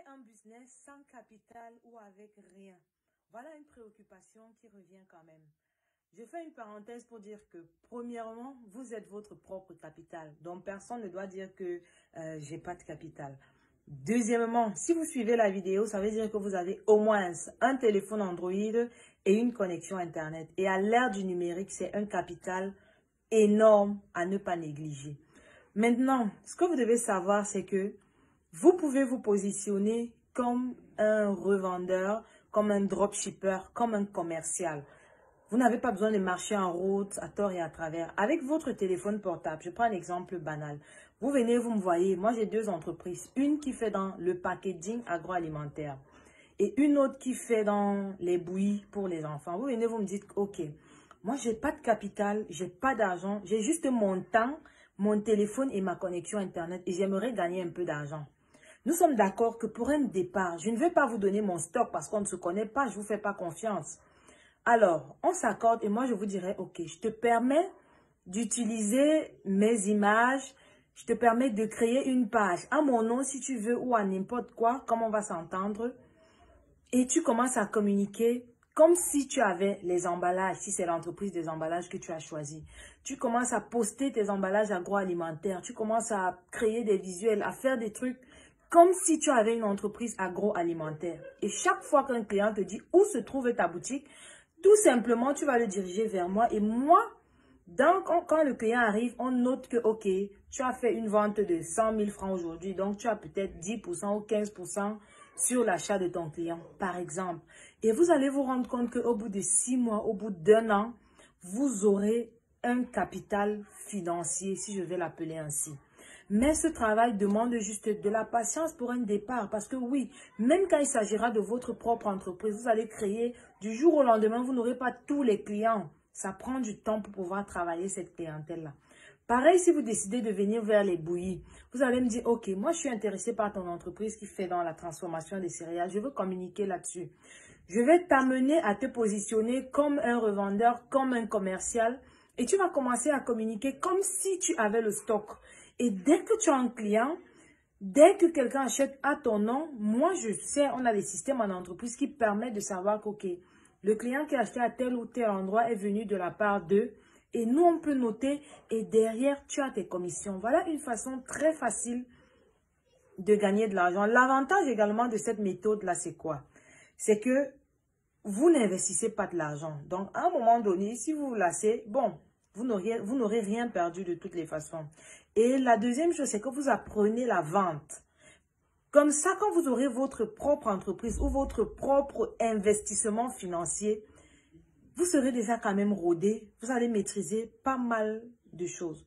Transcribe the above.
un business sans capital ou avec rien? Voilà une préoccupation qui revient quand même. Je fais une parenthèse pour dire que, premièrement, vous êtes votre propre capital. Donc, personne ne doit dire que j'ai pas de capital. Deuxièmement, si vous suivez la vidéo, ça veut dire que vous avez au moins un téléphone Android et une connexion Internet. Et à l'ère du numérique, c'est un capital énorme à ne pas négliger. Maintenant, ce que vous devez savoir, c'est que vous pouvez vous positionner comme un revendeur, comme un dropshipper, comme un commercial. Vous n'avez pas besoin de marcher en route à tort et à travers. Avec votre téléphone portable, je prends un exemple banal. Vous venez, vous me voyez, moi j'ai deux entreprises. Une qui fait dans le packaging agroalimentaire et une autre qui fait dans les bouillies pour les enfants. Vous venez, vous me dites, ok, moi j'ai pas de capital, j'ai pas d'argent, j'ai juste mon temps, mon téléphone et ma connexion Internet et j'aimerais gagner un peu d'argent. Nous sommes d'accord que pour un départ, je ne vais pas vous donner mon stock parce qu'on ne se connaît pas, je ne vous fais pas confiance. Alors, on s'accorde et moi, je vous dirais, ok, je te permets d'utiliser mes images, je te permets de créer une page à mon nom si tu veux ou à n'importe quoi, comme on va s'entendre. Et tu commences à communiquer comme si tu avais les emballages, si c'est l'entreprise des emballages que tu as choisi. Tu commences à poster tes emballages agroalimentaires, tu commences à créer des visuels, à faire des trucs comme si tu avais une entreprise agroalimentaire. Et chaque fois qu'un client te dit où se trouve ta boutique, tout simplement, tu vas le diriger vers moi. Et moi, quand le client arrive, on note que, ok, tu as fait une vente de 100 000 francs aujourd'hui. Donc, tu as peut-être 10% ou 15% sur l'achat de ton client, par exemple. Et vous allez vous rendre compte qu'au bout de 6 mois, au bout d'1 an, vous aurez un capital financier, si je vais l'appeler ainsi. Mais ce travail demande juste de la patience pour un départ. Parce que oui, même quand il s'agira de votre propre entreprise, vous allez créer du jour au lendemain, vous n'aurez pas tous les clients. Ça prend du temps pour pouvoir travailler cette clientèle-là. Pareil, si vous décidez de venir vers les bouillies, vous allez me dire, ok, moi je suis intéressé par ton entreprise qui fait dans la transformation des céréales. Je veux communiquer là-dessus. Je vais t'amener à te positionner comme un revendeur, comme un commercial. Et tu vas commencer à communiquer comme si tu avais le stock. Et dès que tu as un client, dès que quelqu'un achète à ton nom, moi je sais, on a des systèmes en entreprise qui permettent de savoir que, ok, le client qui a acheté à tel ou tel endroit est venu de la part d'eux. Et nous, on peut noter et derrière, tu as tes commissions. Voilà une façon très facile de gagner de l'argent. L'avantage également de cette méthode-là, c'est quoi? C'est que vous n'investissez pas de l'argent. Donc, à un moment donné, si vous vous lassez, bon, vous n'aurez rien perdu de toutes les façons. Et la deuxième chose, c'est que vous apprenez la vente. Comme ça, quand vous aurez votre propre entreprise ou votre propre investissement financier, vous serez déjà quand même rodé. Vous allez maîtriser pas mal de choses.